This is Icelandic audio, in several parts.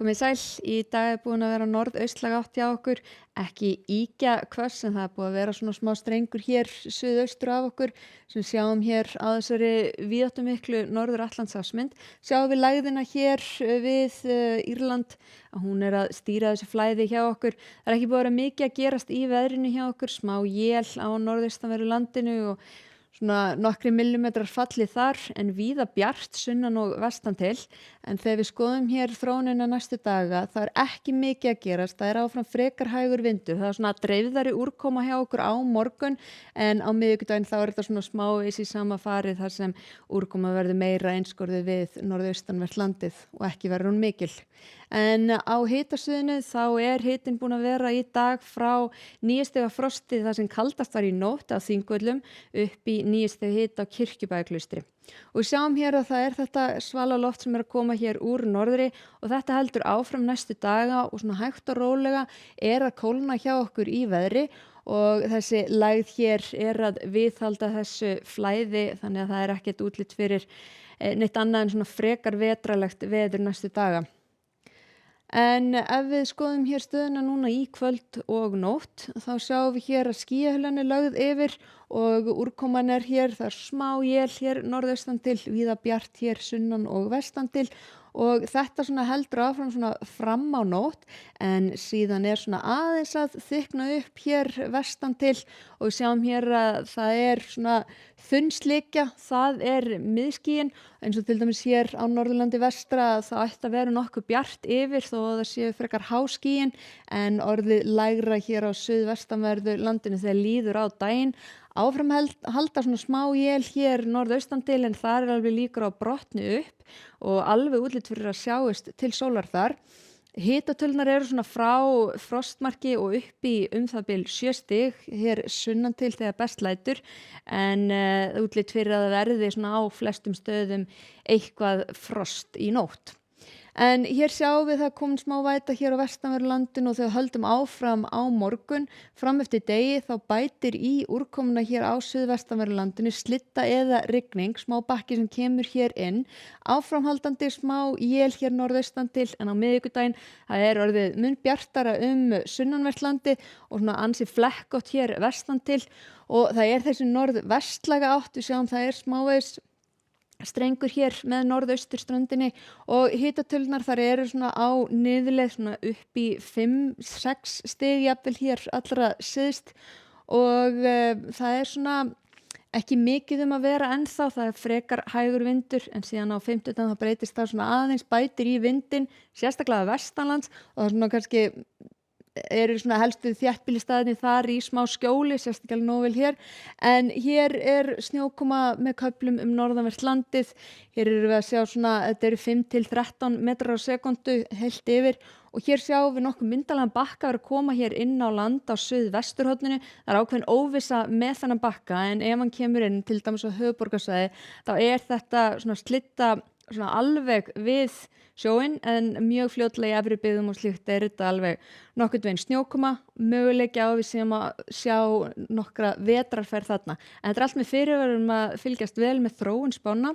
Komið sæl, í dag búin að vera norðaustlæg átt hjá okkur, ekki ýkja hvöss en það búið að vera svona smá strengur hér suðaustur af okkur sem sjáum hér á þessari víðáttumiklu norður Atlantshafsmynd. Sjáum við lægðina hér við Írland að hún er að stýra þessu flæði hjá okkur. Það er ekki búið að vera mikið að gerast í veðrinu hjá okkur, smá él á norðaustanverðu landinu og svona nokkri millimetrar falli þar en víða bjart sunnan og vestan til. En þegar við skoðum hér þróunina næstu daga, það er ekki mikið að gerast. Það er áfram frekar hægur vindur. Það er svona dreifðari úrkoma hjá okkur á morgun en á miðvikudaginn þá er þetta svona smávegis í sama farið þar sem úrkoma verður meira einskorðið við norðaustanvert landið og ekki verður hún mikil. En á hitasviðinu þá er hitinn búin að vera í dag frá 9 stiga frosti þar sem kaldast var í nótt á Þingvöllum upp í 9 stiga hita á Kirkjubæjarklaustri. Og við sjáum hér að það er þetta svalaloft sem er að koma hér úr norðri og þetta heldur áfram næstu daga og svona hægt og rólega er að kólna hjá okkur í veðri og þessi lægð hér er að viðhalda þessu flæði þannig að það er ekkert útlit fyrir neitt annað en svona frekar vetralegt veður næstu daga. En ef við skoðum hér stöðuna núna í kvöld og nótt þá sjáum við hér að skýjahullan er lögð yfir og úrkoman er hér, það er smá él hér norðaustan til, víða bjart hér sunnan og vestan til og þetta svona heldur áfram svona fram á nótt en síðan er svona aðeins að þykkna upp hér vestan til og við sjáum hér að það er svona þunnslikja, það er miðskýin eins og til dæmis hér á Norðurlandi vestra það ætti að vera nokkuð bjart yfir þó að það séu frekar háskýin en orðið lægra hér á suðvestanverðu landinu þegar líður á daginn. Áfram halda svona smá él hér norðaustan til en það er alveg líkur á brotnu upp og alveg útlit fyrir að sjáist til sólar þar. Hitatölurnar eru svona frá frostmarki og upp í það bil 7 stig hér sunnan til þegar best lætur en útlit fyrir að það verði svona á flestum stöðum eitthvað frost í nótt. En hér sjáum við það komin smá væta hér á vestanverðu landinu og þegar höldum áfram á morgun fram eftir degi þá bætir í úrkomuna hér á suðvestanverðu landinu slitta eða rigning, smá bakki sem kemur hér inn, áframhaldandi smá él hér norðaustan til en á miðvikudaginn það er orðið mun bjartara sunnanvert landi og svona ansi flekkótt hér vestan til og það er þessi norðvestlæga átt, við sjáum það er smávegis strengur hér með norðausturströndinni og hitatölurnar þar eru svona á niðurleið svona upp í 5-6 stig jafnvel hér allra syðst og það er svona ekki mikið að vera ennþá, það er frekar hægur vindur en síðan á 50 þá breytist það svona aðeins bætir í vindin, sérstaklega vestanlands og það er svona kannski eru svona helstu þéttbýlisstaðirnir þar í smá skjóli, sérstaklega nóvel hér en hér er snjókoma með köflum norðanvert landið hér eru við að sjá svona, þetta eru 5-13 metrar á sekundu heilt yfir og hér sjáum við nokkuð myndarlegan bakka að koma hér inn á land á suðvesturhorninu, það er ákveðin óvissa með þennan bakka en ef hann kemur inn til dæmis á höfuðborgarsvæði þá er þetta svona slitta svona alveg við sjóin en mjög fljótlega í efri byggðum og slíkt er þetta alveg nokkurn veginn snjókoma, möguleiki á við sem að sjá nokkra vetrarferð þarna. En þetta er allt með fyrirvörum að fylgjast vel með þróun spána.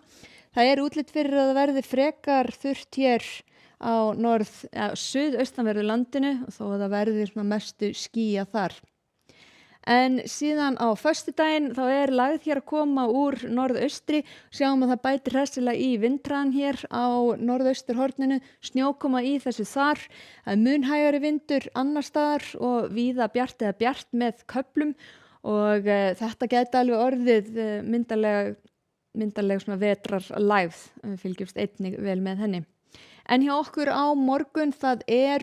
Það er útlit fyrir að það verði frekar þurrt hér á suðaustanverðu landinu þó að það verði svona mestu skýjað þar. En síðan á föstudaginn þá er lægð hér að koma úr norðaustri, sjáum að það bætir hressilega í vindhraðan hér á norðausturhorninu, snjókoma í þessu þar, það er mun hægari vindur annars staðar og víða bjart eða bjart með köflum og þetta gæti alveg orðið myndarleg svona vetrarlægð, við fylgjumst einnig vel með henni. En hjá okkur á morgun það er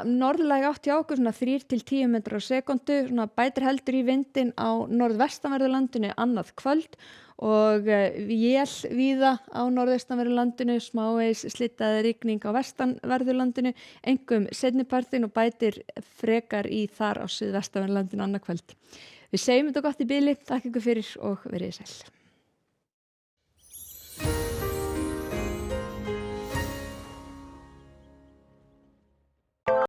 norðlæg átt hjá okkur svona 3-10 metrar á sekundu, svona bætir heldur í vindin á norðvestanverðu landinu annað kvöld og él víða á norðvestanverðu landinu, smávegis slittaði rigning á vestanverðu landinu, einkum seinnipartinn og bætir frekar í þar á suðvestanverðu landinu annað kvöld. Við segjum þetta gott í bili, takk ykkur fyrir og verið sæl.